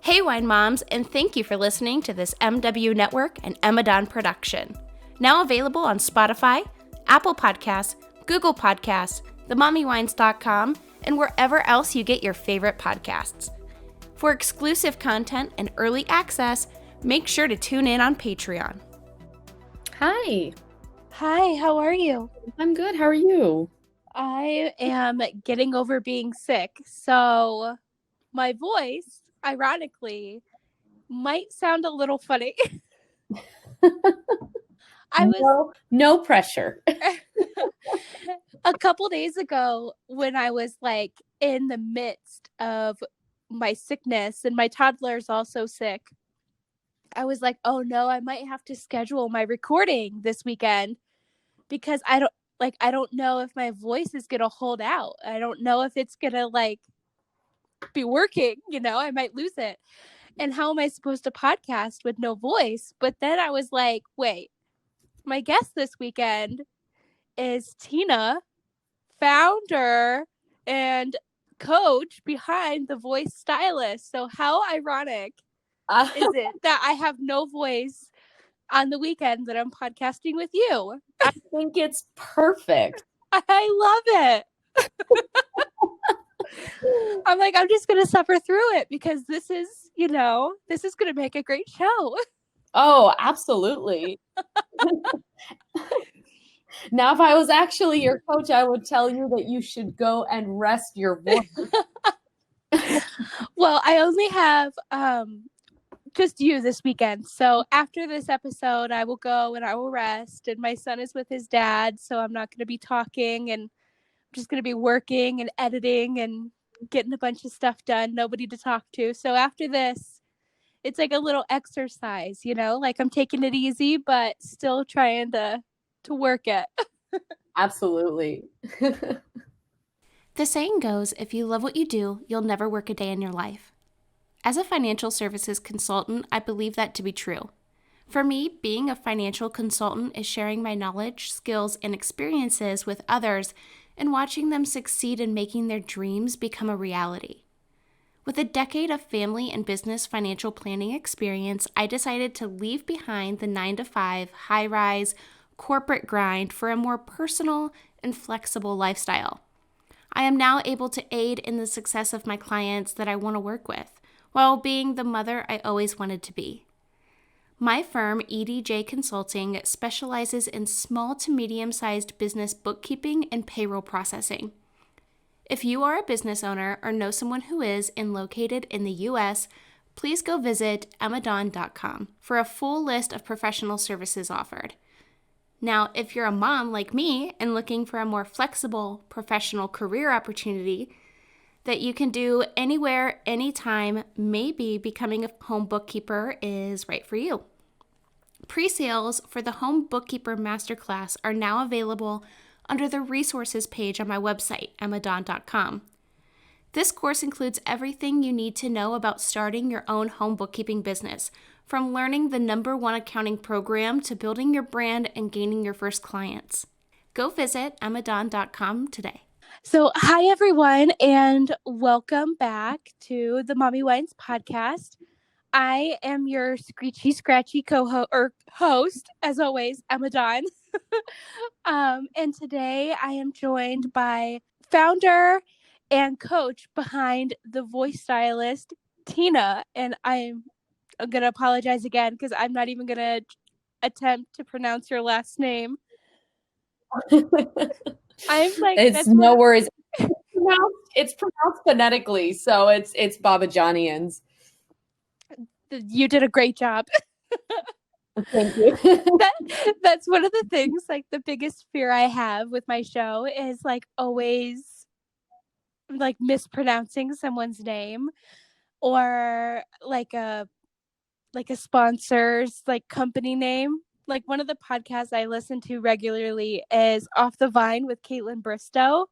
Hey, wine moms, and thank you for listening to this MW Network and Emadon production. Now available on Spotify, Apple Podcasts, Google Podcasts, themommywines.com, and wherever else you get your favorite podcasts. For exclusive content and early access, make sure to tune in on Patreon. Hi. Hi, how are you? I'm good. How are you? I am getting over being sick, so my voice, ironically, might sound a little funny. No pressure. A couple days ago when I was like in the midst of my sickness and my toddler's also sick, I was like, oh no, I might have to schedule my recording this weekend because I don't know if my voice is going to hold out. I don't know if it's going to be working, I might lose it. And how am I supposed to podcast with no voice? But then I was like, wait, my guest this weekend is Tina, founder and coach behind the Voice Stylist. So how ironic is it that I have no voice on the weekend that I'm podcasting with you? I think it's perfect. I love it. I'm like, I'm just going to suffer through it because this is going to make a great show. Oh, absolutely. Now, if I was actually your coach, I would tell you that you should go and rest your voice. Well, I only have just you this weekend. So after this episode, I will go and I will rest. And my son is with his dad, so I'm not going to be talking, and I'm just going to be working and editing and getting a bunch of stuff done. Nobody to talk to. So after this, it's like a little exercise, like I'm taking it easy, but still trying to work it. Absolutely. The saying goes, if you love what you do, you'll never work a day in your life. As a financial services consultant, I believe that to be true. For me, being a financial consultant is sharing my knowledge, skills, and experiences with others and watching them succeed in making their dreams become a reality. With a decade of family and business financial planning experience, I decided to leave behind the 9-to-5, high-rise, corporate grind for a more personal and flexible lifestyle. I am now able to aid in the success of my clients that I want to work with, while being the mother I always wanted to be. My firm, EDJ Consulting, specializes in small to medium-sized business bookkeeping and payroll processing. If you are a business owner or know someone who is and located in the U.S., please go visit emadon.com for a full list of professional services offered. Now, if you're a mom like me and looking for a more flexible professional career opportunity that you can do anywhere, anytime, maybe becoming a home bookkeeper is right for you. Pre-sales for the Home Bookkeeper Masterclass are now available under the resources page on my website, emadon.com. This course includes everything you need to know about starting your own home bookkeeping business, from learning the #1 accounting program to building your brand and gaining your first clients. Go visit emadon.com today. So, hi everyone, and welcome back to the Mommy Wines podcast. I am your screechy, scratchy host, as always, Emadon. And today I am joined by founder and coach behind the Voice Stylist, Tina. And I'm going to apologize again because I'm not even going to attempt to pronounce your last name. I'm like, it's no worries. It's pronounced phonetically, so it's Babajanians. You did a great job. Thank you. That's one of the things, like the biggest fear I have with my show is always mispronouncing someone's name, or a sponsor's company name. Like one of the podcasts I listen to regularly is Off the Vine with Caitlin Bristow.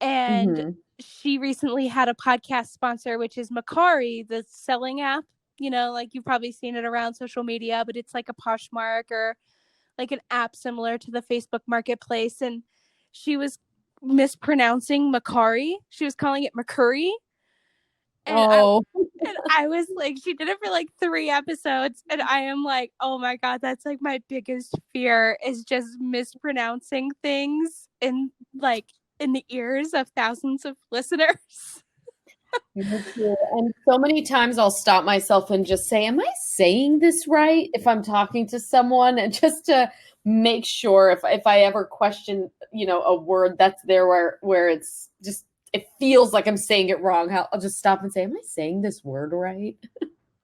And she recently had a podcast sponsor, which is Macari, the selling app. You've probably seen it around social media, but it's like a Poshmark or like an app similar to the Facebook Marketplace. And she was mispronouncing Macari. She was calling it McCurry. Oh, And I was like, she did it for like 3 episodes, and I am like, oh my God, that's like my biggest fear is just mispronouncing things in the ears of thousands of listeners. me too. And so many times I'll stop myself and just say, am I saying this right? If I'm talking to someone, and just to make sure if I ever question, a word that's there where it's just, it feels like I'm saying it wrong, I'll just stop and say, am I saying this word right?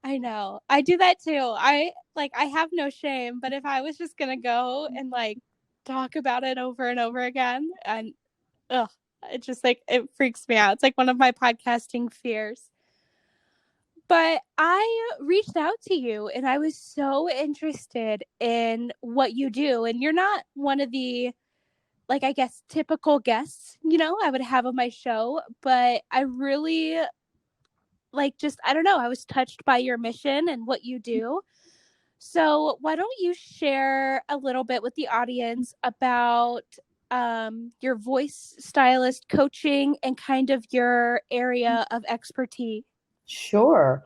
I know. I do that too. I have no shame, but if I was just gonna go and like talk about it over and over again, and ugh, it just like it freaks me out. It's like one of my podcasting fears. But I reached out to you and I was so interested in what you do. And you're not one of the, like, I guess, typical guests, I would have on my show. But I really, I don't know, I was touched by your mission and what you do. So why don't you share a little bit with the audience about your voice stylist coaching and kind of your area of expertise? Sure.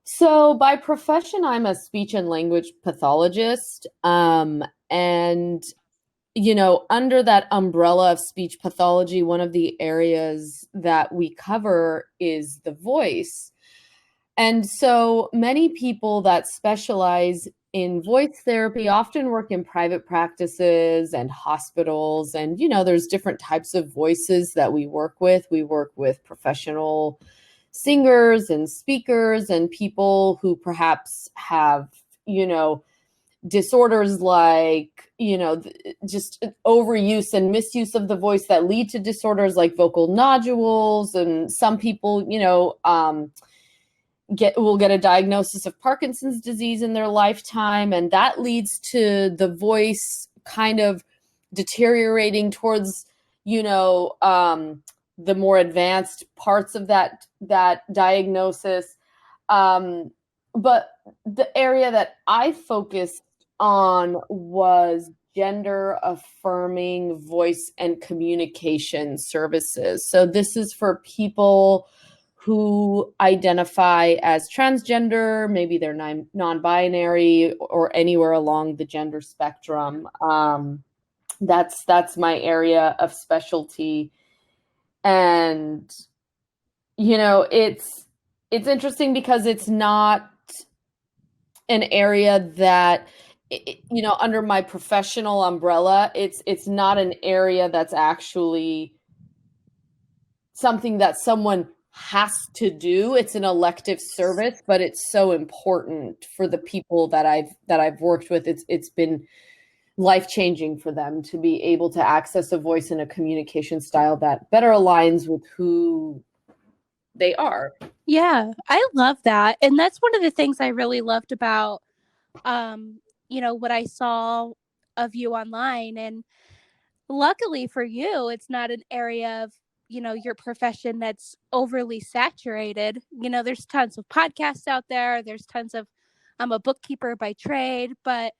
So by profession, I'm a speech and language pathologist. And under that umbrella of speech pathology, one of the areas that we cover is the voice. And so many people that specialize in voice therapy often work in private practices and hospitals. And, there's different types of voices that we work with. We work with professional singers and speakers and people who perhaps have, disorders like, just overuse and misuse of the voice that lead to disorders like vocal nodules. And some people, will get a diagnosis of Parkinson's disease in their lifetime, and that leads to the voice kind of deteriorating towards, the more advanced parts of that diagnosis. But the area that I focused on was gender affirming voice and communication services. So this is for people who identify as transgender, maybe they're non-binary or anywhere along the gender spectrum. That's my area of specialty. And, it's interesting because it's not an area that, under my professional umbrella, it's not an area that's actually something that someone has to do. It's an elective service, but it's so important for the people that I've worked with. It's been life-changing for them to be able to access a voice and a communication style that better aligns with who they are. Yeah, I love that. And that's one of the things I really loved about what I saw of you online. And luckily for you, it's not an area of, your profession that's overly saturated. There's tons of podcasts out there. There's tons of I'm a bookkeeper by trade, but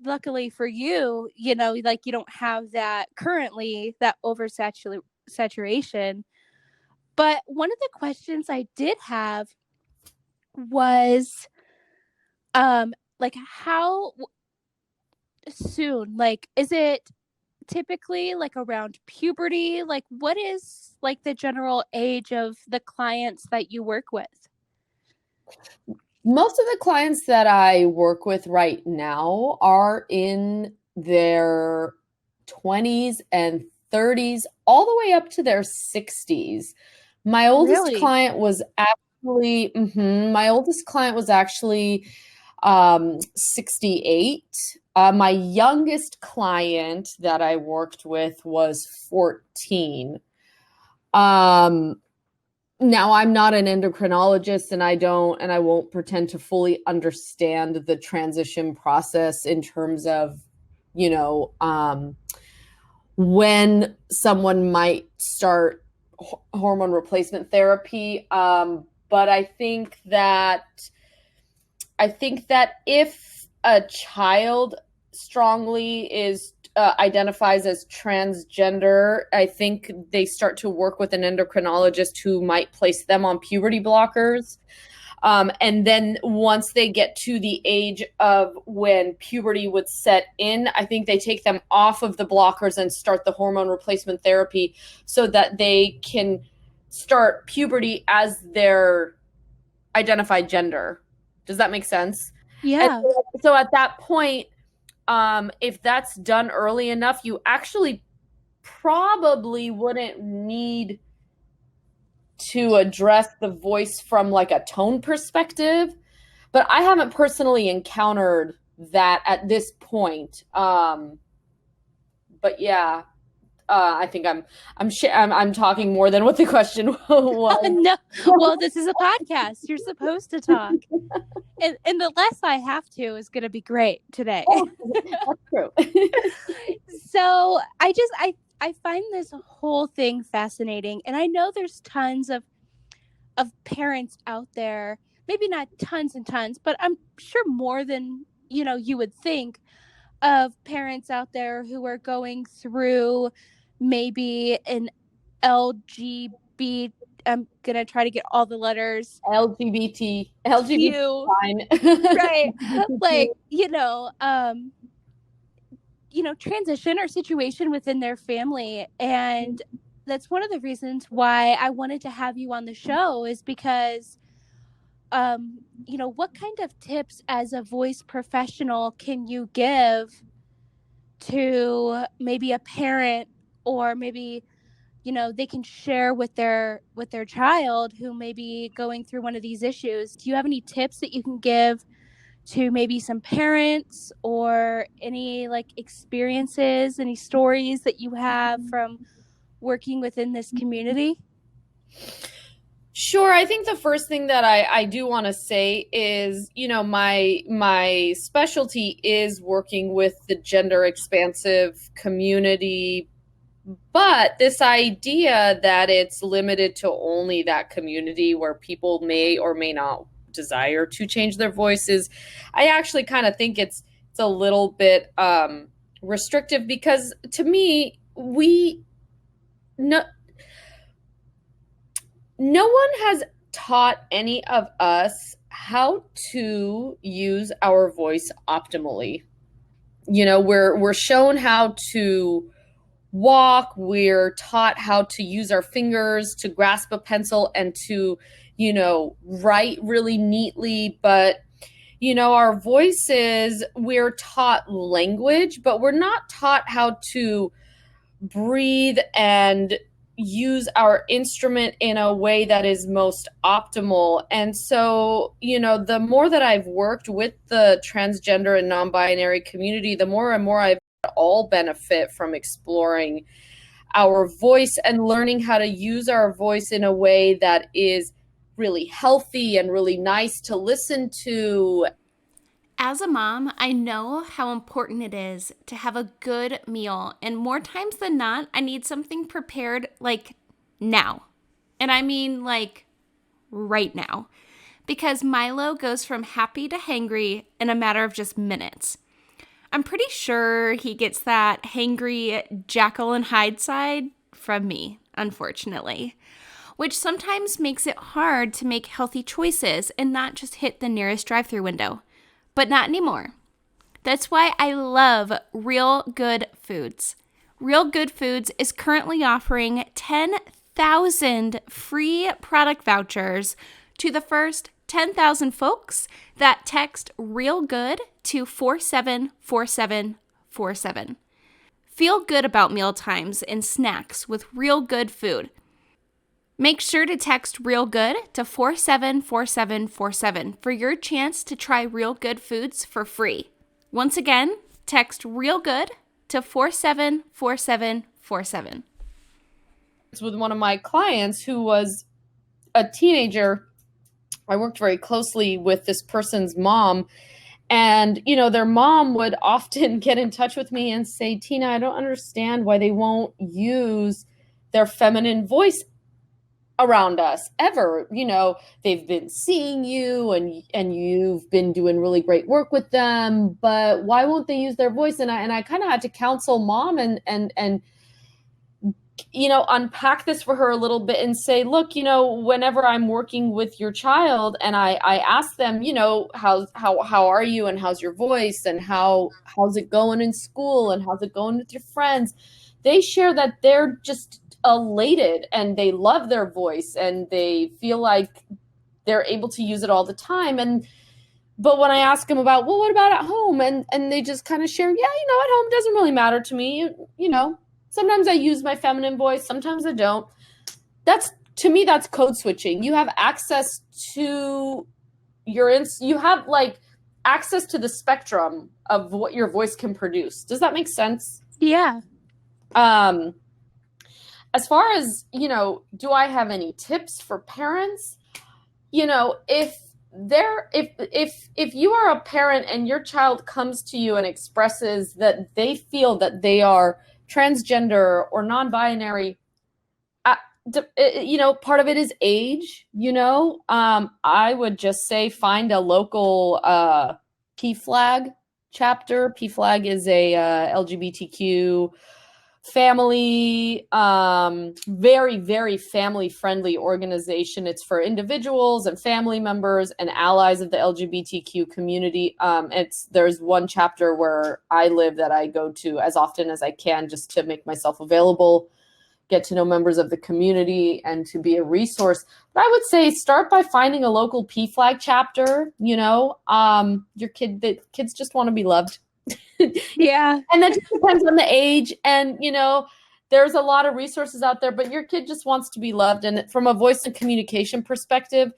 luckily for you, like you don't have that currently, that oversaturation. But one of the questions I did have was like how soon, like is it typically like around puberty? Like what is like the general age of the clients that you work with? Most of the clients that I work with right now are in their 20s and 30s, all the way up to their 60s. My oldest Really? client was actually, my oldest client was actually 68. My youngest client that I worked with was 14. Now I'm not an endocrinologist and I won't pretend to fully understand the transition process in terms of, when someone might start hormone replacement therapy. But I think that if a child strongly is identifies as transgender, I think they start to work with an endocrinologist who might place them on puberty blockers. And then once they get to the age of when puberty would set in, I think they take them off of the blockers and start the hormone replacement therapy so that they can start puberty as their identified gender. Does that make sense? Yeah. So at that point, if that's done early enough, you actually probably wouldn't need to address the voice from like a tone perspective, but I haven't personally encountered that at this point. But yeah, I think I'm talking more than what the question was. No, well, this is a podcast. You're supposed to talk, and the less I have to is going to be great today. Oh, that's true. So I find this whole thing fascinating, and I know there's tons of parents out there, maybe not tons and tons, but I'm sure more than you would think, of parents out there who are going through maybe an LGBT, I'm gonna try to get all the letters, LGBT fine. right, like transition or situation within their family. And that's one of the reasons why I wanted to have you on the show, is because what kind of tips as a voice professional can you give to maybe a parent, or maybe they can share with their child who may be going through one of these issues? Do you have any tips that you can give to maybe some parents, or any like experiences, any stories that you have from working within this community? Sure. I think the first thing that I do want to say is, my specialty is working with the gender expansive community, but this idea that it's limited to only that community where people may or may not desire to change their voices, I actually kind of think it's a little bit restrictive, because to me, no one has taught any of us how to use our voice optimally. We're shown how to walk, we're taught how to use our fingers to grasp a pencil and to write really neatly, but our voices, we're taught language, but we're not taught how to breathe and use our instrument in a way that is most optimal. And so, the more that I've worked with the transgender and non-binary community, the more and more I've all benefit from exploring our voice and learning how to use our voice in a way that is really healthy and really nice to listen to. As a mom, I know how important it is to have a good meal, and more times than not, I need something prepared like now. And I mean like right now, because Milo goes from happy to hangry in a matter of just minutes. I'm pretty sure he gets that hangry Jekyll and Hyde side from me, unfortunately, which sometimes makes it hard to make healthy choices and not just hit the nearest drive-thru window. But not anymore. That's why I love Real Good Foods. Real Good Foods is currently offering 10,000 free product vouchers to the first 10,000 folks that text Real Good to 474747. Feel good about meal times and snacks with Real Good food. Make sure to text Real Good to 474747 for your chance to try Real Good Foods for free. Once again, text Real Good to 474747. With one of my clients who was a teenager, I worked very closely with this person's mom, and their mom would often get in touch with me and say, "Tina, I don't understand why they won't use their feminine voice around us ever. They've been seeing you, and you've been doing really great work with them, but why won't they use their voice? And I kind of had to counsel mom and unpack this for her a little bit and say, look, whenever I'm working with your child and I ask them, how are you, and how's your voice, and how's it going in school, and how's it going with your friends, they share that they're just elated and they love their voice and they feel like they're able to use it all the time. But when I ask them about, well, what about at home? And they just kind of share, yeah, at home it doesn't really matter to me. Sometimes I use my feminine voice, sometimes I don't. To me, that's code switching. You have access to you have like access to the spectrum of what your voice can produce. Does that make sense? Yeah. As far as, do I have any tips for parents? If you are a parent and your child comes to you and expresses that they feel that they are transgender or non-binary, part of it is age. I would just say find a local PFLAG chapter. PFLAG is a LGBTQ family, very, very family friendly organization. It's for individuals and family members and allies of the LGBTQ community. There's one chapter where I live that I go to as often as I can, just to make myself available, get to know members of the community, and to be a resource. But I would say start by finding a local PFLAG chapter. The kids just want to be loved. Yeah. And that just depends on the age. And, there's a lot of resources out there, but your kid just wants to be loved. And from a voice and communication perspective,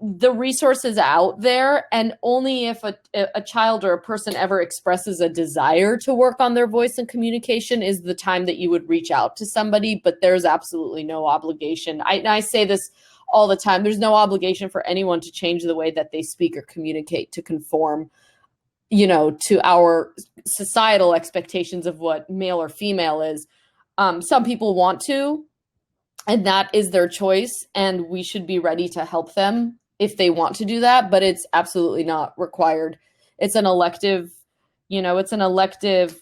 the resources out there. And only if a child or a person ever expresses a desire to work on their voice and communication is the time that you would reach out to somebody. But there's absolutely no obligation. I say this all the time. There's no obligation for anyone to change the way that they speak or communicate to conform to our societal expectations of what male or female is. Some people want to, and that is their choice, and we should be ready to help them if they want to do that, but it's absolutely not required. It's an elective,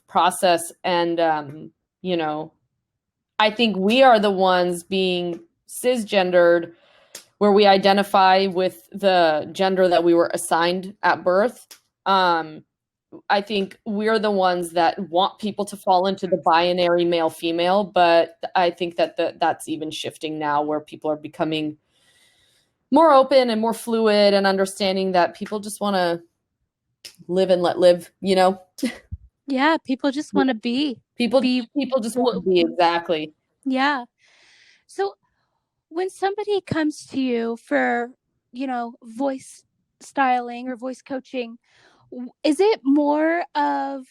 process. And, I think we are the ones being cisgendered, where we identify with the gender that we were assigned at birth. I think we're the ones that want people to fall into the binary male female, but I think that that's even shifting now, where people are becoming more open and more fluid and understanding that people just want to live and let live. Yeah, people just want to be. People just want to be. Exactly. Yeah. So when somebody comes to you for, voice styling or voice coaching, is it more of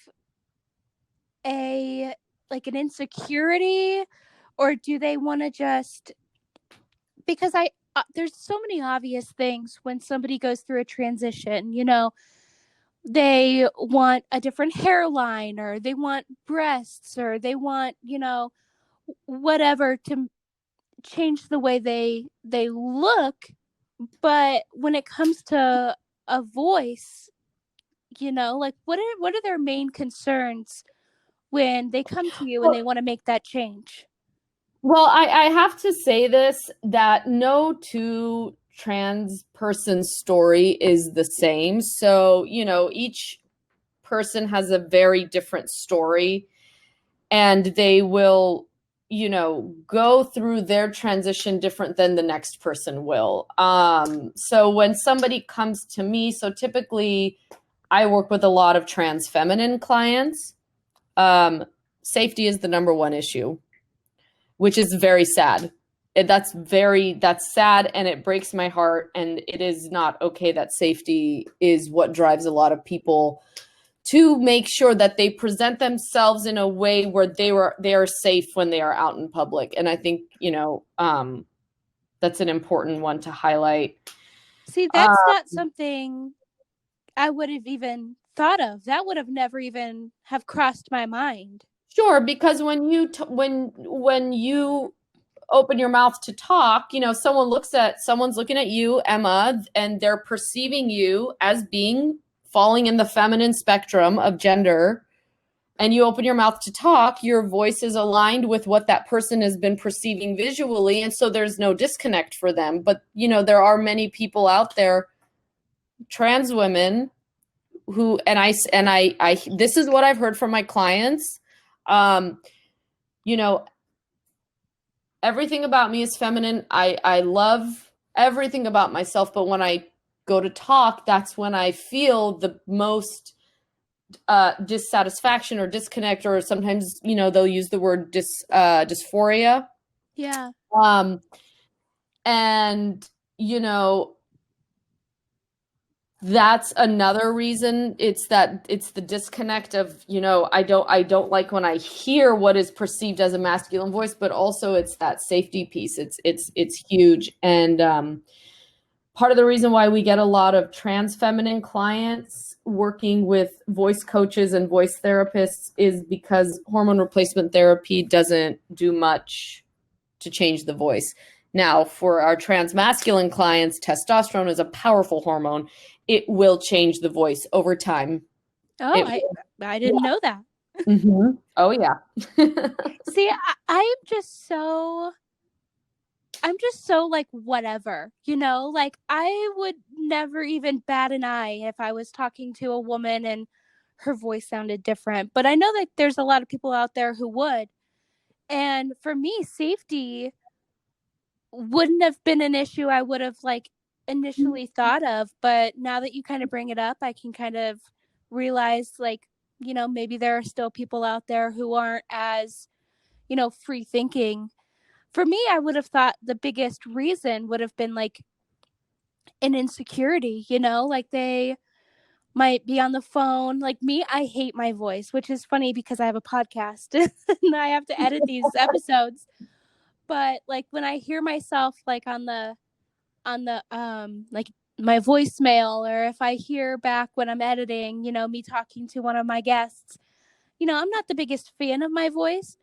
an insecurity, or do they want to just, because there's so many obvious things when somebody goes through a transition, they want a different hairline, or they want breasts, or they want, whatever to change the way they look. But when it comes to a voice, what are their main concerns when they come to you and they want to make that change? Well, I have to say this, that no two trans person's story is the same. So, each person has a very different story, and they will, go through their transition different than the next person will. So when somebody comes to me, so typically I work with a lot of trans feminine clients. Safety is the number one issue, which is very sad. That's sad, and it breaks my heart. And it is not okay that safety is what drives a lot of people to make sure that they present themselves in a way where they are safe when they are out in public. And I think, that's an important one to highlight. See, that's not something I would have even thought of. That would have never even have crossed my mind. Sure, because when you open your mouth to talk, someone's looking at you, Emma, and they're perceiving you as being falling in the feminine spectrum of gender, and you open your mouth to talk, your voice is aligned with what that person has been perceiving visually, and so there's no disconnect for them. But, there are many people out there, trans women, who, I this is what I've heard from my clients. Everything about me is feminine. I love everything about myself, but when I go to talk, that's when I feel the most dissatisfaction or disconnect, or sometimes, they'll use the word dysphoria. Yeah. And, that's another reason. It's the disconnect of, I don't like when I hear what is perceived as a masculine voice, but also it's that safety piece. It's huge. And part of the reason why we get a lot of trans feminine clients working with voice coaches and voice therapists is because hormone replacement therapy doesn't do much to change the voice. Now, for our trans masculine clients, testosterone is a powerful hormone. It will change the voice over time. Oh, I didn't know that. Mm-hmm. Oh, yeah. See, I'm just so like whatever, like I would never even bat an eye if I was talking to a woman and her voice sounded different. But I know that there's a lot of people out there who would. And for me, safety wouldn't have been an issue I would have like initially thought of. But now that you kind of bring it up, I can kind of realize like, maybe there are still people out there who aren't as, free thinking. For me, I would have thought the biggest reason would have been like an insecurity, like they might be on the phone. Like me, I hate my voice, which is funny because I have a podcast and I have to edit these episodes. But like when I hear myself like on the like my voicemail, or if I hear back when I'm editing, me talking to one of my guests, I'm not the biggest fan of my voice.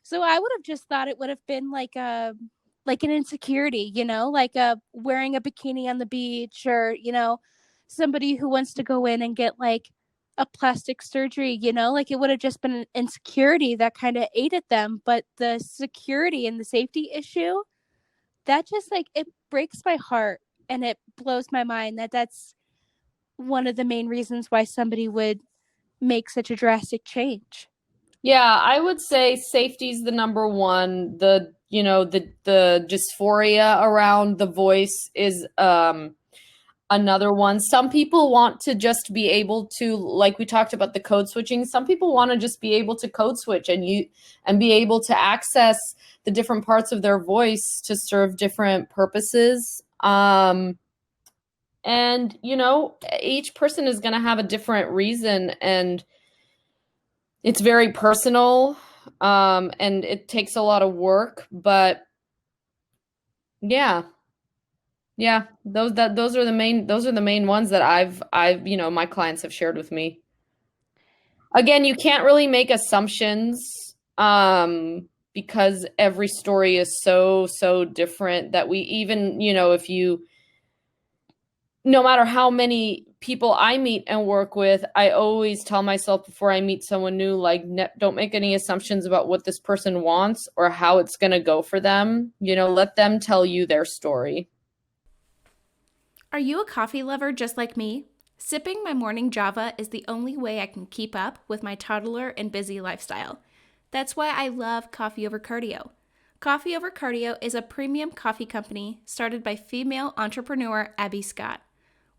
So I would have just thought it would have been like an insecurity, like wearing a bikini on the beach, or, somebody who wants to go in and get like a plastic surgery, like it would have just been an insecurity that kind of aided them. But the security and the safety issue, that just like it breaks my heart and it blows my mind that that's one of the main reasons why somebody would make such a drastic change. Yeah, I would say safety is the number one. The dysphoria around the voice is another one. Some people want to just be able to, like we talked about the code switching, some people want to just be able to code switch and be able to access the different parts of their voice to serve different purposes. And each person is going to have a different reason, and it's very personal, and it takes a lot of work, but yeah, those are the main ones that I've my clients have shared with me. Again, you can't really make assumptions, because every story is so different that we even, if you, no matter how many people I meet and work with, I always tell myself before I meet someone new, like, don't make any assumptions about what this person wants or how it's going to go for them. Let them tell you their story. Are you a coffee lover just like me? Sipping my morning Java is the only way I can keep up with my toddler and busy lifestyle. That's why I love Coffee Over Cardio. Coffee Over Cardio is a premium coffee company started by female entrepreneur Abby Scott.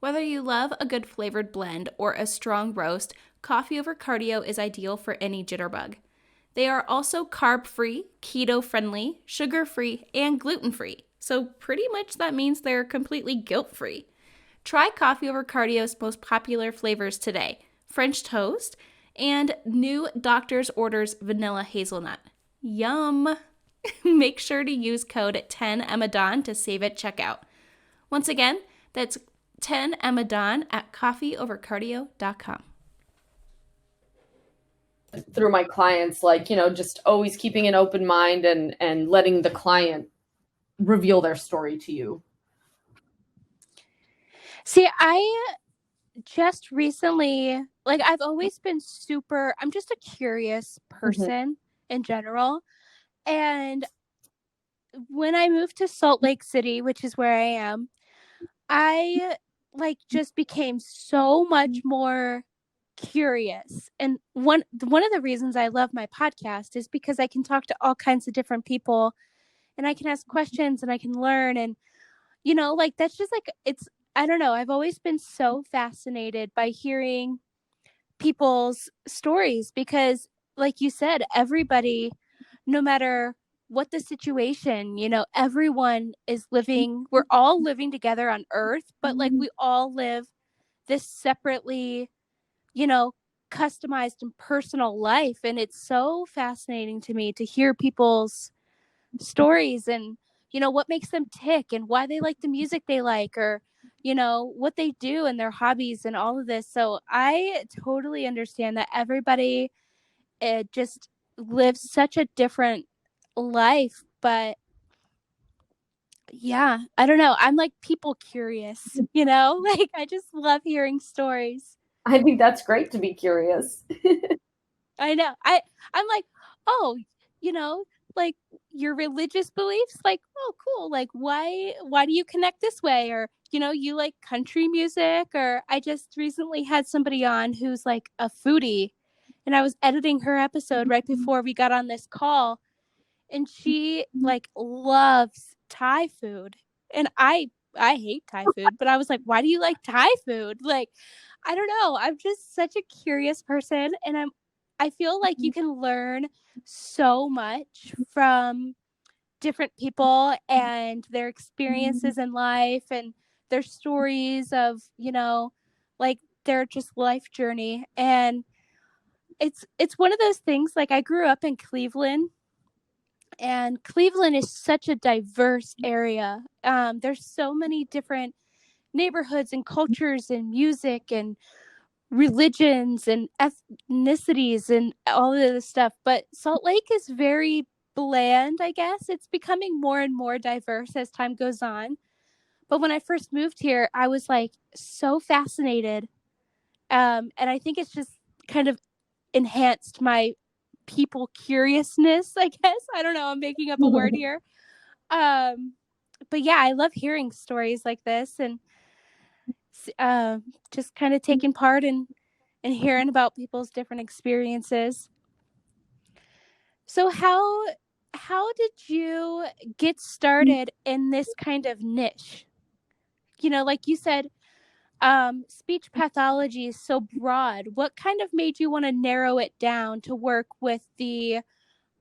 Whether you love a good flavored blend or a strong roast, Coffee Over Cardio is ideal for any jitterbug. They are also carb-free, keto-friendly, sugar-free, and gluten-free. So pretty much that means they're completely guilt-free. Try Coffee Over Cardio's most popular flavors today: French toast and new Doctor's Orders vanilla hazelnut. Yum! Make sure to use code 10EMADON to save at checkout. Once again, that's 10EMADON at coffeeovercardio.com. through my clients, like, just always keeping an open mind and letting the client reveal their story to you. See, I just recently, like, I've always been I'm just a curious person in general. And when I moved to Salt Lake City, which is where I am, I like just became so much more curious. And one of the reasons I love my podcast is because I can talk to all kinds of different people, and I can ask questions and I can learn. And like, that's just like, I don't know, I've always been so fascinated by hearing people's stories, because like you said, everybody, no matter what the situation, everyone is living, we're all living together on earth, but like we all live this separately, you know customized and personal life. And it's so fascinating to me to hear people's stories, and what makes them tick, and why they like the music they like, or what they do and their hobbies and all of this. So I totally understand that everybody, just lives such a different life. But yeah, I don't know, I'm like people curious, like I just love hearing stories. I think that's great to be curious. I know. I'm like, oh, you know, like your religious beliefs, like, oh, cool. Like, why do you connect this way? Or, you like country music? Or I just recently had somebody on who's like a foodie, and I was editing her episode right before we got on this call, and she like loves Thai food. And I hate Thai food, but I was like, why do you like Thai food? Like, I don't know. I'm just such a curious person, and I feel like you can learn so much from different people and their experiences in life and their stories of, like their just life journey. And it's one of those things, like I grew up in Cleveland, and Cleveland is such a diverse area. There's so many different neighborhoods and cultures and music and religions and ethnicities and all of this stuff. But Salt Lake is very bland, I guess. It's becoming more and more diverse as time goes on. But when I first moved here, I was like so fascinated. And I think it's just kind of enhanced my people curiousness, I guess. I don't know. I'm making up a word here. Um, but yeah, I love hearing stories like this, and just kind of taking part and hearing about people's different experiences. So how did you get started in this kind of niche? Like you said, speech pathology is so broad. What kind of made you want to narrow it down to work with the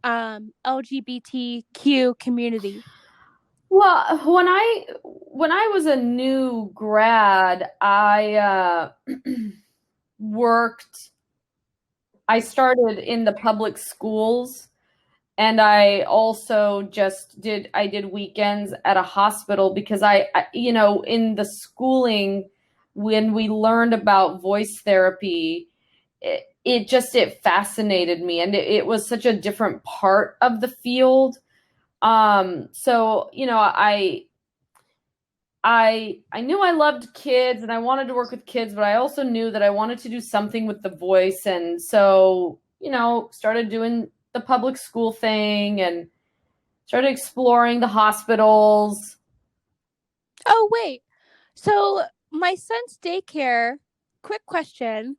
LGBTQ community? Well, when I was a new grad, I worked. I started in the public schools, and I also I did weekends at a hospital, because in the schooling, when we learned about voice therapy, it fascinated me, and it was such a different part of the field. So, I knew I loved kids and I wanted to work with kids, but I also knew that I wanted to do something with the voice. And so, started doing the public school thing and started exploring the hospitals. Oh, wait. So my son's daycare, quick question.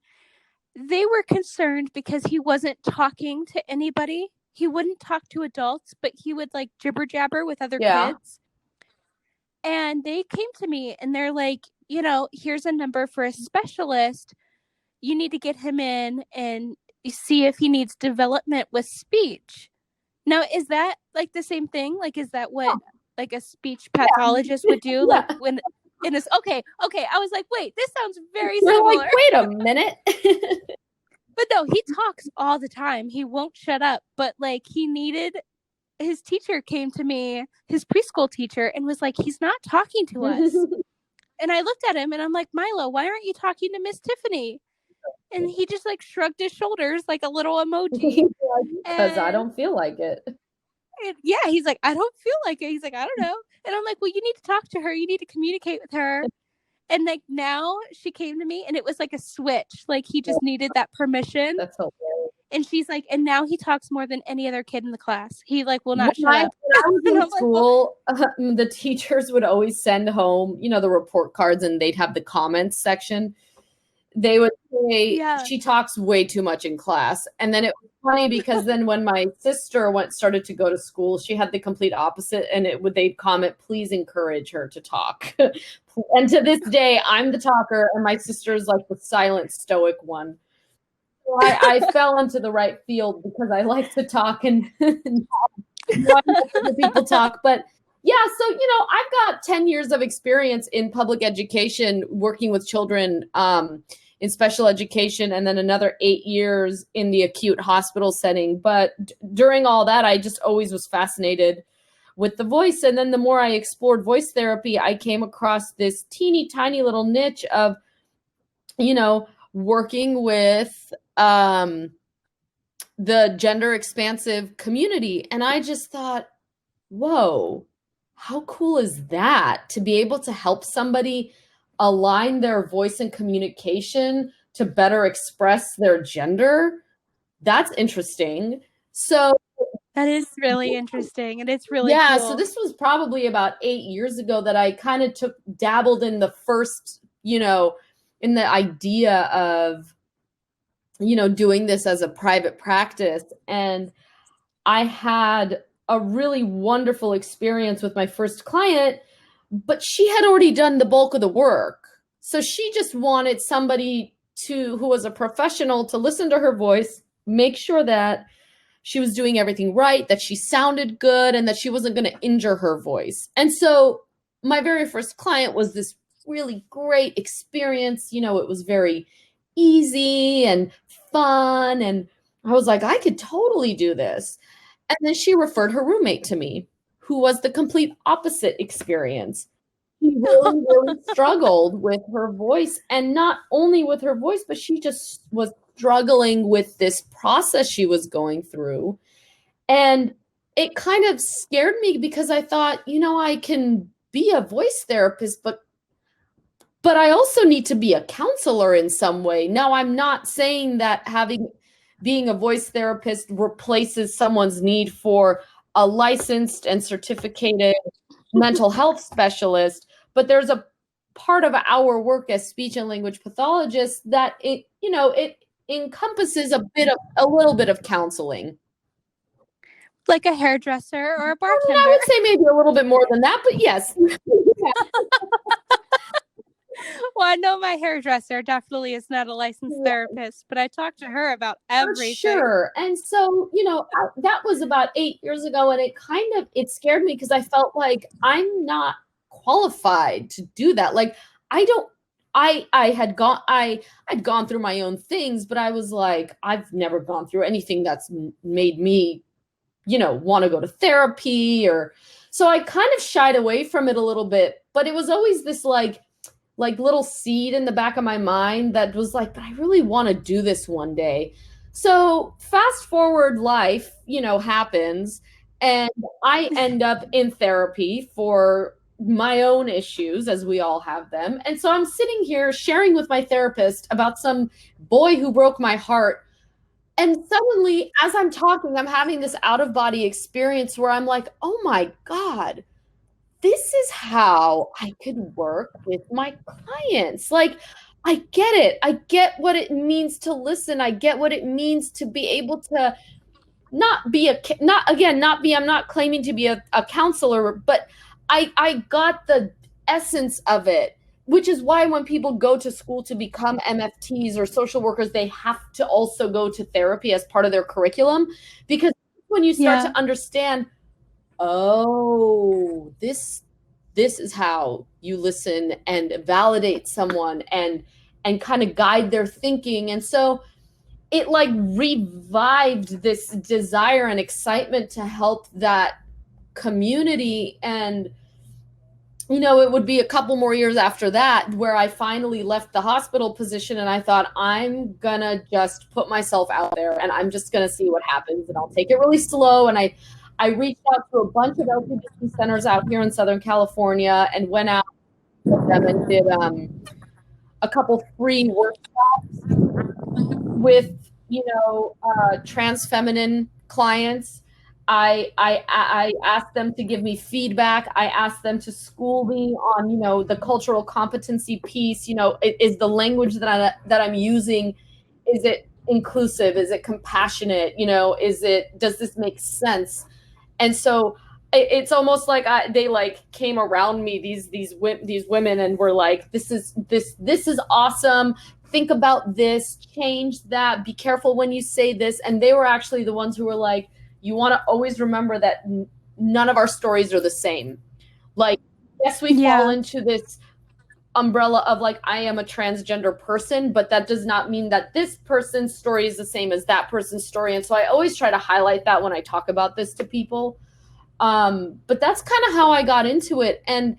They were concerned because he wasn't talking to anybody. He wouldn't talk to adults, but he would like jibber jabber with other kids. And they came to me and they're like, here's a number for a specialist. You need to get him in and see if he needs development with speech. Now, is that like the same thing? Like, is that what like a speech pathologist would do? Like when in this, okay. I was like, wait, this sounds very similar. Like, wait a minute. But no, he talks all the time. He won't shut up. But like his teacher came to me, his preschool teacher, and was like, he's not talking to us. And I looked at him and I'm like, Milo, why aren't you talking to Miss Tiffany? And he just like shrugged his shoulders like a little emoji. Because I And don't feel like it. yeah, he's like, I don't feel like it. He's like, I don't know. And I'm like, well, you need to talk to her. You need to communicate with her. And like now she came to me and it was like a switch. Like he just needed that permission. That's hilarious. And she's like, and now he talks more than any other kid in the class. He like will not When shut up. I was And in I'm like, well, school, the teachers would always send home, the report cards, and they'd have the comments section. They would say, yeah. she talks way too much in class. And then it was funny because then when my sister started to go to school, she had the complete opposite. And they'd comment, please encourage her to talk. And to this day, I'm the talker and my sister's like the silent stoic one. So I fell into the right field because I like to talk and other people talk. But yeah, so I've got 10 years of experience in public education, working with children in special education, and then another 8 years in the acute hospital setting. But during all that, I just always was fascinated with the voice. And then the more I explored voice therapy, I came across this teeny tiny little niche of, working with the gender expansive community. And I just thought, whoa, how cool is that to be able to help somebody align their voice and communication to better express their gender? That's interesting. So that is really interesting. And it's really yeah, cool. so this was probably about 8 years ago that I kind of dabbled in the first, in the idea of, doing this as a private practice. And I had a really wonderful experience with my first client, but she had already done the bulk of the work. So she just wanted somebody who was a professional to listen to her voice, make sure that she was doing everything right, that she sounded good, and that she wasn't going to injure her voice. And so my very first client was this really great experience. It was very easy and fun. And I was like, I could totally do this. And then she referred her roommate to me, who was the complete opposite experience. She really, really struggled with her voice, and not only with her voice, but she just was struggling with this process she was going through. And it kind of scared me because I thought, I can be a voice therapist, but I also need to be a counselor in some way. Now, I'm not saying that being a voice therapist replaces someone's need for a licensed and certificated mental health specialist, but there's a part of our work as speech and language pathologists that it encompasses a little bit of counseling. Like a hairdresser or a bartender. I would say maybe a little bit more than that, but yes. Well, I know my hairdresser definitely is not a licensed therapist, but I talked to her about everything. For sure. And so, that was about 8 years ago, and it scared me because I felt like I'm not qualified to do that. Like, I'd gone through my own things, but I was like, I've never gone through anything that's made me, want to go to therapy, so I kind of shied away from it a little bit. But it was always this like little seed in the back of my mind that was like, but I really want to do this one day. So fast forward, life, happens, and I end up in therapy for my own issues, as we all have them. And so I'm sitting here sharing with my therapist about some boy who broke my heart. And suddenly, as I'm talking, I'm having this out-of-body experience where I'm like, oh my God, this is how I could work with my clients. Like, I get it. I get what it means to listen. I get what it means to be able to I'm not claiming to be a counselor, but I got the essence of it, which is why when people go to school to become MFTs or social workers, they have to also go to therapy as part of their curriculum, because when you start to understand, oh, this is how you listen and validate someone and kind of guide their thinking. And so it like revived this desire and excitement to help that community. And it would be a couple more years after that where I finally left the hospital position, and I thought, I'm gonna just put myself out there and I'm just gonna see what happens, and I'll take it really slow. And I reached out to a bunch of LGBT centers out here in Southern California and went out with them and did a couple free workshops with trans feminine clients. I asked them to give me feedback. I asked them to school me on the cultural competency piece. Is the language that I'm using, is it inclusive? Is it compassionate? Does this make sense? And so it's almost like they like came around me, these women, and were like, this is awesome. Think about this, change that, be careful when you say this. And they were actually the ones who were like, you want to always remember that none of our stories are the same. Like, yes, we fall into this umbrella of like, I am a transgender person, but that does not mean that this person's story is the same as that person's story. And so I always try to highlight that when I talk about this to people. But that's kind of how I got into it. And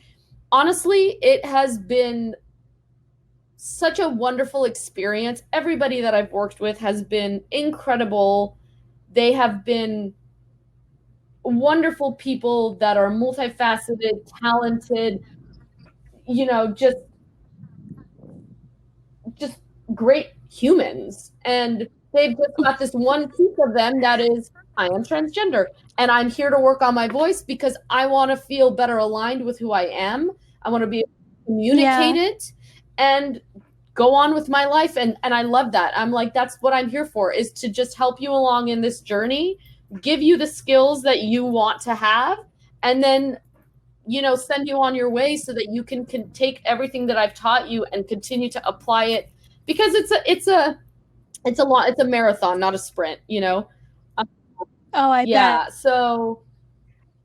honestly, it has been such a wonderful experience. Everybody that I've worked with has been incredible. They have been wonderful people that are multifaceted, talented, just great humans. And they've just got this one piece of them that is, I am transgender, and I'm here to work on my voice because I want to feel better aligned with who I am. I want to be able to communicate it and go on with my life. And I love that. I'm like, that's what I'm here for, is to just help you along in this journey, give you the skills that you want to have, and then send you on your way so that you can take everything that I've taught you and continue to apply it, because it's a marathon, not a sprint. Oh, I bet. So,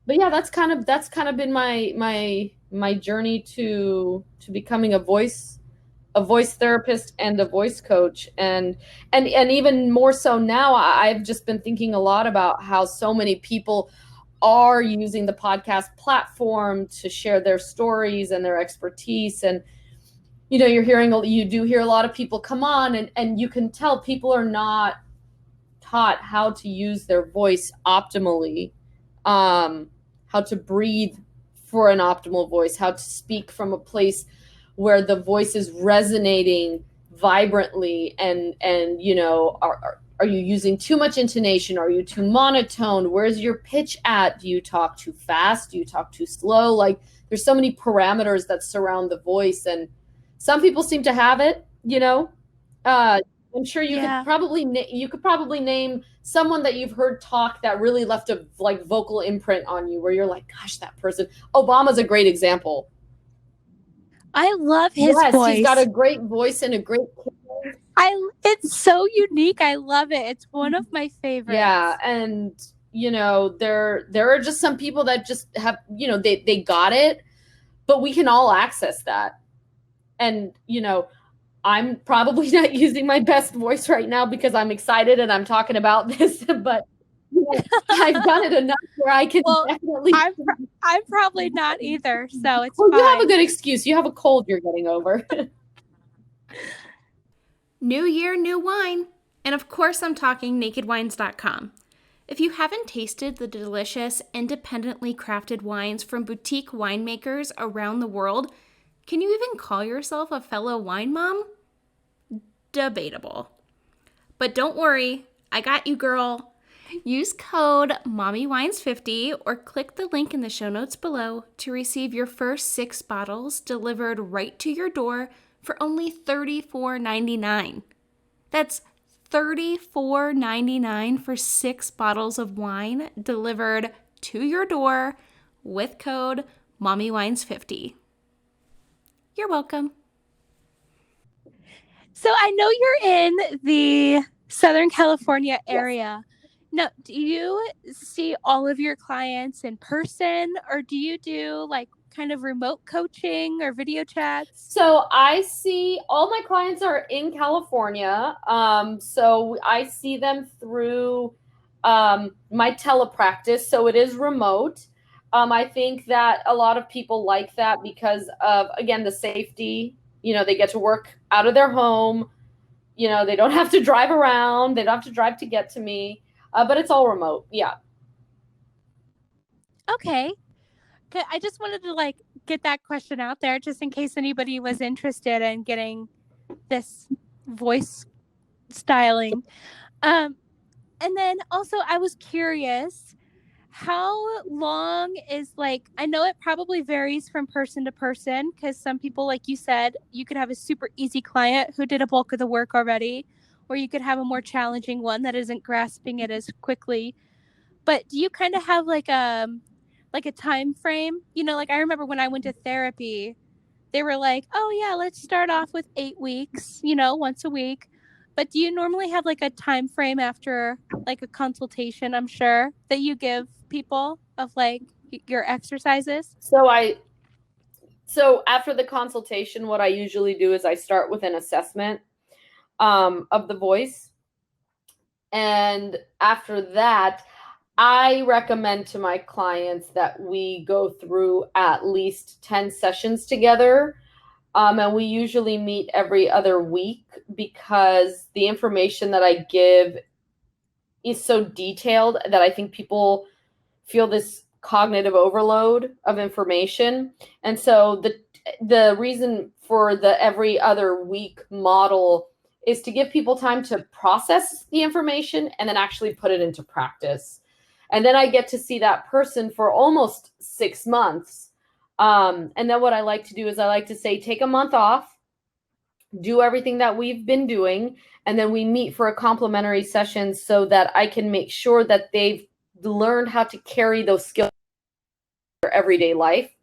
but yeah, that's kind of been my journey to becoming a voice therapist and a voice coach. And even more so now, I've just been thinking a lot about how so many people are using the podcast platform to share their stories and their expertise. And you do hear a lot of people come on, and you can tell people are not taught how to use their voice optimally, how to breathe for an optimal voice, how to speak from a place where the voice is resonating vibrantly, and are you using too much intonation? Are you too monotone? Where's your pitch at? Do you talk too fast? Do you talk too slow? Like, there's so many parameters that surround the voice, and some people seem to have it. I'm sure you could probably name someone that you've heard talk that really left a like vocal imprint on you, where you're like, gosh, that person. Obama's a great example. I love his voice. He's got a great voice and a great. It's so unique. I love it. It's one of my favorites. Yeah, and there are just some people that just have, they got it, but we can all access that. And I'm probably not using my best voice right now because I'm excited and I'm talking about this, but I've done it enough where I can definitely. I'm probably not either, so it's fine. You have a good excuse. You have a cold you're getting over. New year, new wine. And of course, I'm talking nakedwines.com. If you haven't tasted the delicious, independently crafted wines from boutique winemakers around the world, can you even call yourself a fellow wine mom? Debatable. But don't worry, I got you, girl. Use code MOMMYWINES50 or click the link in the show notes below to receive your first 6 bottles delivered right to your door for only $34.99. That's $34.99 for 6 bottles of wine delivered to your door with code MOMMYWINES50. You're welcome. So I know you're in the Southern California area. Now, do you see all of your clients in person, or do you do like kind of remote coaching or video chats? So I see all my clients are in California. So I see them through my telepractice. So it is remote. I think that a lot of people like that because of, again, the safety. They get to work out of their home. They don't have to drive around. They don't have to drive to get to me. But it's all remote. Yeah. Okay. I just wanted to like get that question out there just in case anybody was interested in getting this voice styling. And then also I was curious, how long is like, I know it probably varies from person to person because some people, like you said, you could have a super easy client who did a bulk of the work already, or you could have a more challenging one that isn't grasping it as quickly. But do you kind of have like a time frame? Like I remember when I went to therapy, they were like, "Oh yeah, let's start off with 8 weeks, once a week." But do you normally have like a time frame after like a consultation, I'm sure, that you give people of like your exercises? So after the consultation, what I usually do is I start with an assessment of the voice. And after that, I recommend to my clients that we go through at least 10 sessions together. And we usually meet every other week because the information that I give is so detailed that I think people feel this cognitive overload of information. And so the reason for the every other week model is to give people time to process the information and then actually put it into practice. And then I get to see that person for almost 6 months. And then what I like to do is I like to say, take a month off, do everything that we've been doing, and then we meet for a complimentary session so that I can make sure that they've learned how to carry those skills in their everyday life.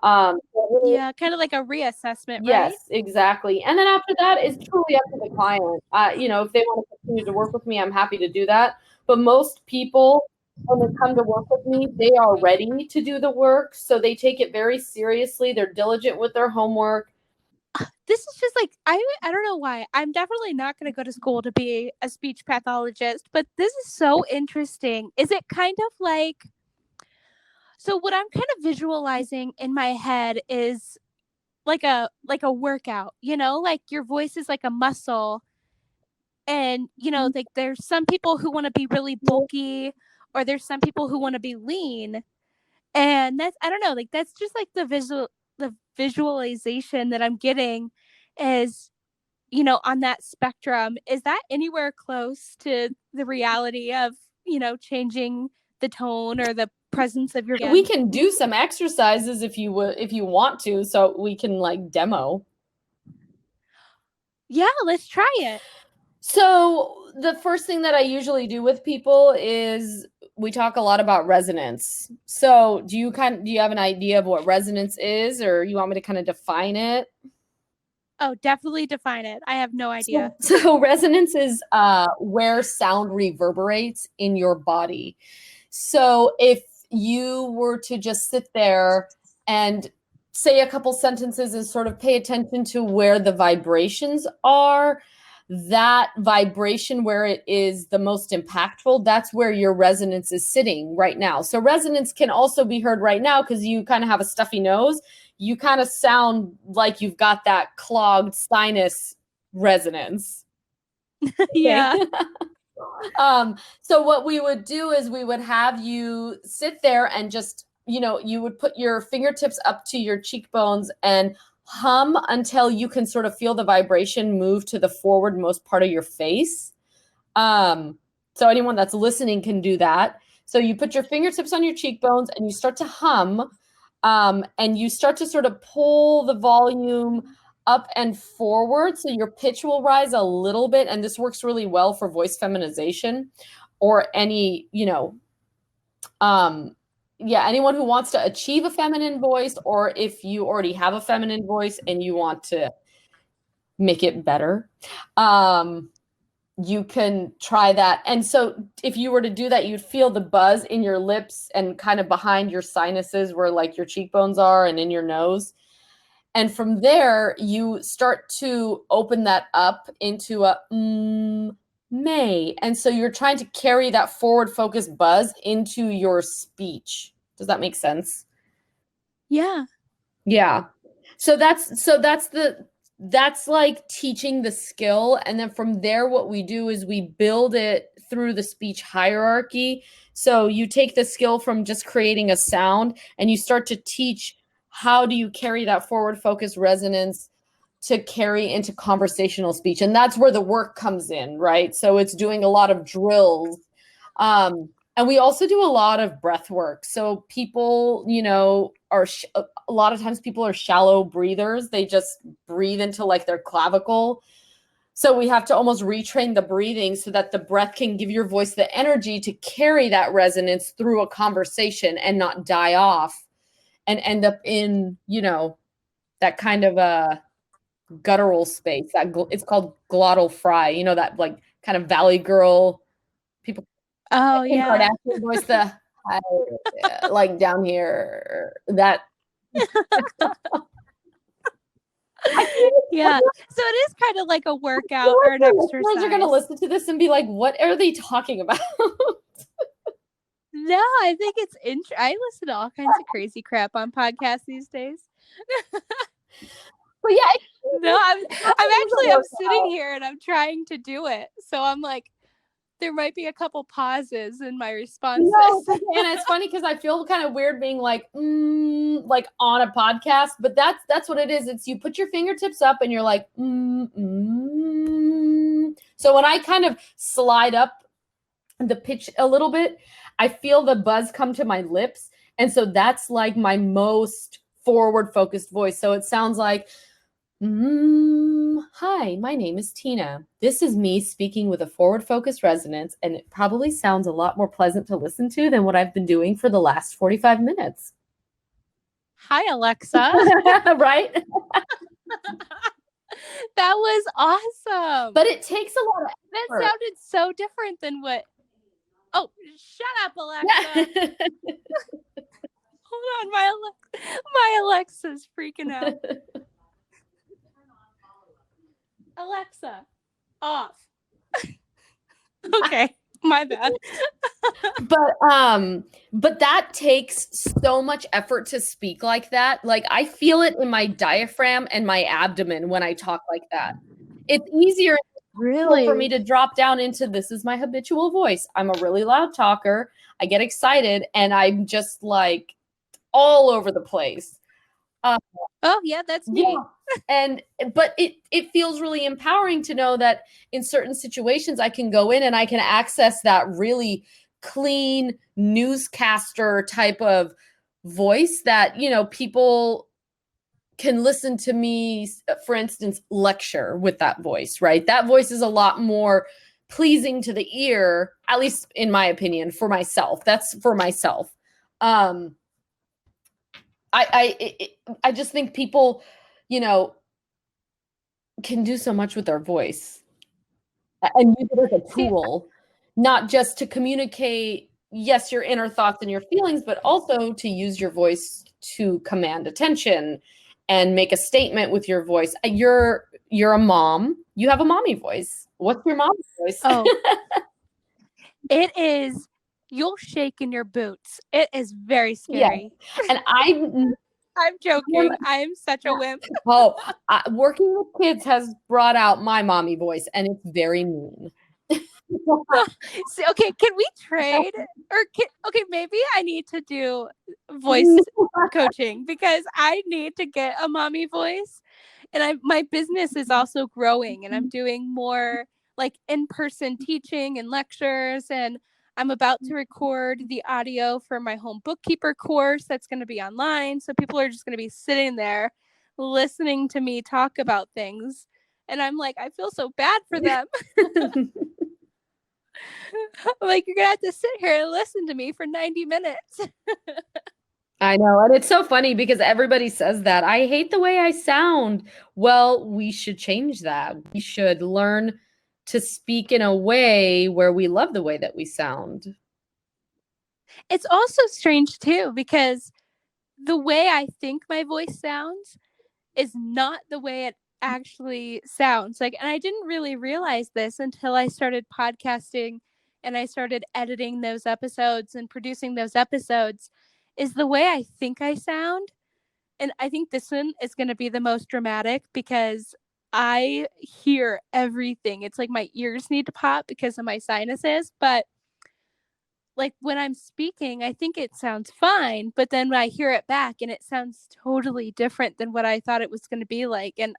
Yeah, kind of like a reassessment, right? Yes, exactly. And then after that, it's truly up to the client. If they want to continue to work with me, I'm happy to do that. But most people, when they come to work with me, they are ready to do the work. So they take it very seriously. They're diligent with their homework. This is just like, I don't know why. I'm definitely not going to go to school to be a speech pathologist, but this is so interesting. Is it kind of like, so what I'm kind of visualizing in my head is like a workout, like your voice is like a muscle, and like there's some people who want to be really bulky, or there's some people who want to be lean, and that's, I don't know, like that's just like the visualization that I'm getting is, on that spectrum. Is that anywhere close to the reality of, changing the tone or the presence of your We can do some exercises if you want to, so we can like demo. Yeah, let's try it. So the first thing that I usually do with people is we talk a lot about resonance. So do you have an idea of what resonance is, or you want me to kind of define it? Oh, definitely define it. I have no idea. So resonance is where sound reverberates in your body. So if you were to just sit there and say a couple sentences and sort of pay attention to where the vibrations are, that vibration where it is the most impactful, that's where your resonance is sitting right now. So resonance can also be heard right now because you kind of have a stuffy nose. You kind of sound like you've got that clogged sinus resonance. Yeah. So what we would do is we would have you sit there and just, you would put your fingertips up to your cheekbones and hum until you can sort of feel the vibration move to the forwardmost part of your face. So anyone that's listening can do that. So you put your fingertips on your cheekbones and you start to hum, and you start to sort of pull the volume up and forward so your pitch will rise a little bit. And this works really well for voice feminization or any, anyone who wants to achieve a feminine voice, or if you already have a feminine voice and you want to make it better. You can try that. And so if you were to do that, you'd feel the buzz in your lips and kind of behind your sinuses where like your cheekbones are and in your nose. And from there, you start to open that up into a may. And so you're trying to carry that forward focused buzz into your speech. Does that make sense? Yeah. Yeah. So that's like teaching the skill. And then from there, what we do is we build it through the speech hierarchy. So you take the skill from just creating a sound and you start to teach how do you carry that forward focus resonance to carry into conversational speech. And that's where the work comes in, right? So it's doing a lot of drills. And we also do a lot of breath work. So people, are a lot of times people are shallow breathers. They just breathe into like their clavicle. So we have to almost retrain the breathing so that the breath can give your voice the energy to carry that resonance through a conversation and not die off and end up in, that kind of a guttural space. It's called glottal fry, that like kind of valley girl people. Oh, Kim yeah. Kardashian voice, the like down here, that. Yeah. So it is kind of like a workout or an exercise. Are going to listen to this and be like, what are they talking about? No, I think it's I listen to all kinds of crazy crap on podcasts these days. But yeah, No, I'm sitting here and I'm trying to do it. So I'm like, there might be a couple pauses in my responses. No, and it's funny because I feel kind of weird being like on a podcast, but that's what it is. It's you put your fingertips up and you're like So when I kind of slide up the pitch a little bit, I feel the buzz come to my lips, and so that's like my most forward focused voice. So it sounds like, hi, my name is Tina. This is me speaking with a forward focused resonance, and it probably sounds a lot more pleasant to listen to than what I've been doing for the last 45 minutes. Hi, Alexa. Right? That was awesome. But it takes a lot of effort. That sounded so different than what. Oh, shut up, Alexa. Hold on, my Alexa's freaking out. Alexa, off. Okay, my bad. But that takes so much effort to speak like that. Like I feel it in my diaphragm and my abdomen when I talk like that. It's easier for me to drop down into this is my habitual voice. I'm a really loud talker. I get excited and I'm just like all over the place. Oh yeah, that's me. Yeah. But it feels really empowering to know that in certain situations I can go in and I can access that really clean newscaster type of voice that, people can listen to me, for instance, lecture with that voice, right? That voice is a lot more pleasing to the ear, at least in my opinion, for myself. That's for myself. I just think people, can do so much with their voice and use it as a tool, not just to communicate, yes, your inner thoughts and your feelings, but also to use your voice to command attention and make a statement with your voice. You're a mom. You have a mommy voice. What's your mom's voice? Oh, it is. You'll shake in your boots. It is very scary. Yeah. And I'm joking. I am such a wimp. Working with kids has brought out my mommy voice, and it's very mean. So, okay, can we trade? Okay, maybe I need to do voice coaching because I need to get a mommy voice. And my business is also growing, and I'm doing more like in-person teaching and lectures, and I'm about to record the audio for my home bookkeeper course that's going to be online. So people are just going to be sitting there listening to me talk about things. And I'm like, I feel so bad for them. Like, you're going to have to sit here and listen to me for 90 minutes. I know. And it's so funny because everybody says that. I hate the way I sound. Well, we should change that. We should learn to speak in a way where we love the way that we sound. It's also strange too, because the way I think my voice sounds is not the way it actually sounds. Like, and I didn't really realize this until I started podcasting and I started editing those episodes and producing those episodes, is the way I think I sound. And I think this one is going to be the most dramatic because I hear everything. It's like my ears need to pop because of my sinuses. But like when I'm speaking, I think it sounds fine. But then when I hear it back and it sounds totally different than what I thought it was going to be like. And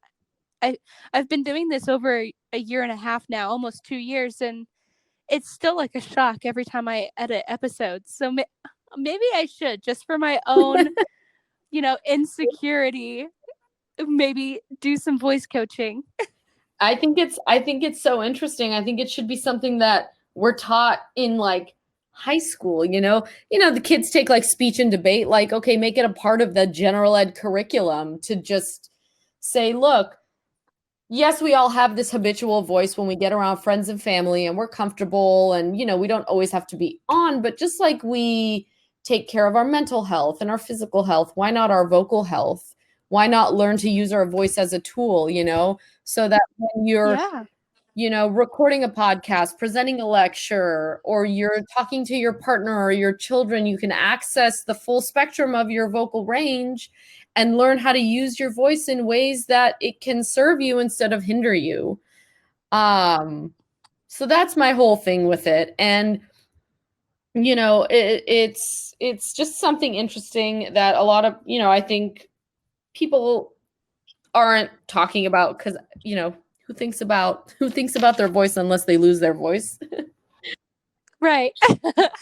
I, I've been doing this over a year and a half now, almost 2 years. And it's still like a shock every time I edit episodes. So maybe I should, just for my own, insecurity, maybe do some voice coaching. I think it's so interesting. I think it should be something that we're taught in like high school, the kids take like speech and debate, like, okay, make it a part of the general ed curriculum to just say, look, yes, we all have this habitual voice when we get around friends and family and we're comfortable and, we don't always have to be on, but just like we take care of our mental health and our physical health, why not our vocal health? Why not learn to use our voice as a tool, so that when you're, recording a podcast, presenting a lecture, or you're talking to your partner or your children, you can access the full spectrum of your vocal range and learn how to use your voice in ways that it can serve you instead of hinder you. So that's my whole thing with it. And, it's just something interesting that a lot of, I think people aren't talking about because, who thinks about their voice unless they lose their voice? Right.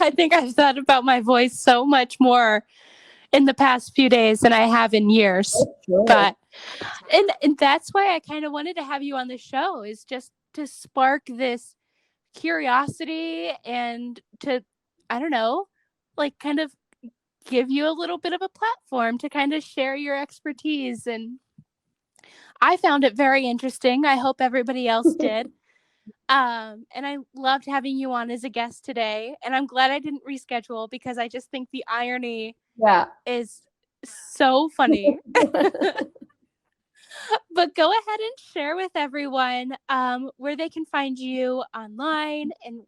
I think I've thought about my voice so much more in the past few days than I have in years. Sure. But and that's why I kind of wanted to have you on the show, is just to spark this curiosity and to, I don't know, like kind of give you a little bit of a platform to kind of share your expertise. And I found it very interesting. I hope everybody else did. And I loved having you on as a guest today. And I'm glad I didn't reschedule because I just think the irony is so funny. But go ahead and share with everyone where they can find you online and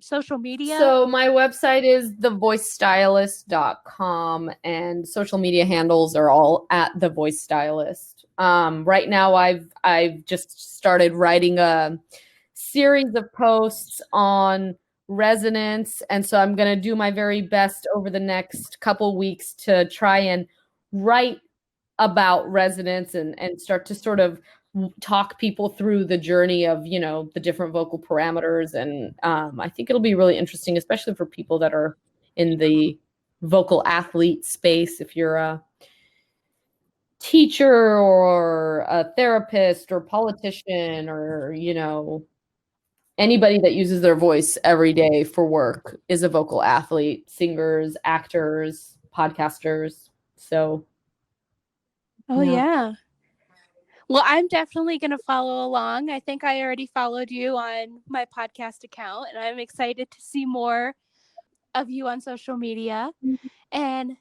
social media. So my website is thevoicestylist.com and social media handles are all at The Voice Stylist. Right now I've just started writing a series of posts on resonance. And so I'm going to do my very best over the next couple weeks to try and write about resonance and start to sort of talk people through the journey of, the different vocal parameters. And I think it'll be really interesting, especially for people that are in the vocal athlete space. If you're a teacher or a therapist or politician or, anybody that uses their voice every day for work is a vocal athlete, singers, actors, podcasters. So. Oh, yeah. Well, I'm definitely going to follow along. I think I already followed you on my podcast account, and I'm excited to see more of you on social media. Mm-hmm. And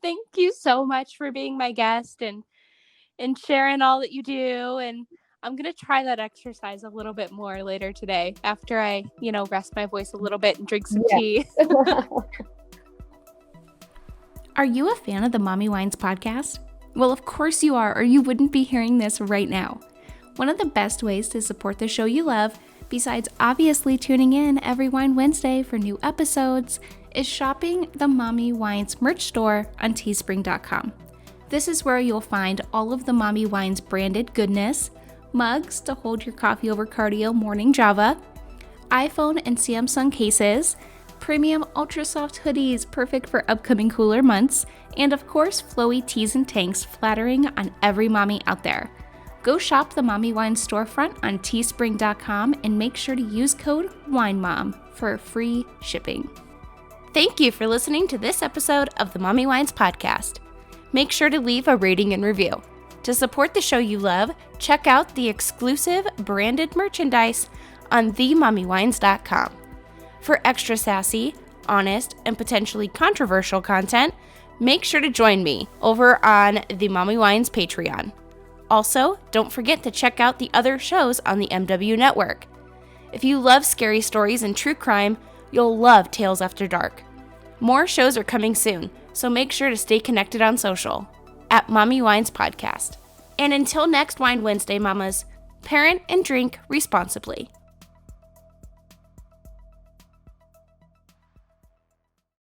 thank you so much for being my guest and sharing all that you do. And I'm going to try that exercise a little bit more later today after I, rest my voice a little bit and drink some tea. Are you a fan of the Mommy Wines podcast? Well, of course you are, or you wouldn't be hearing this right now. One of the best ways to support the show you love, besides obviously tuning in every Wine Wednesday for new episodes, is shopping the Mommy Wines merch store on teespring.com. This is where you'll find all of the Mommy Wines branded goodness, mugs to hold your coffee over cardio morning Java, iPhone and Samsung cases, premium ultra soft hoodies perfect for upcoming cooler months, and of course flowy tees and tanks flattering on every mommy out there. Go shop the Mommy Wines storefront on teespring.com and make sure to use code WINEMOM for free shipping. Thank you for listening to this episode of the Mommy Wines podcast. Make sure to leave a rating and review. To support the show you love, check out the exclusive branded merchandise on themommywines.com. For extra sassy, honest, and potentially controversial content, make sure to join me over on the Mommy Wines Patreon. Also, don't forget to check out the other shows on the MW Network. If you love scary stories and true crime, you'll love Tales After Dark. More shows are coming soon, so make sure to stay connected on social at Mommy Wines Podcast. And until next Wine Wednesday, mamas, parent and drink responsibly.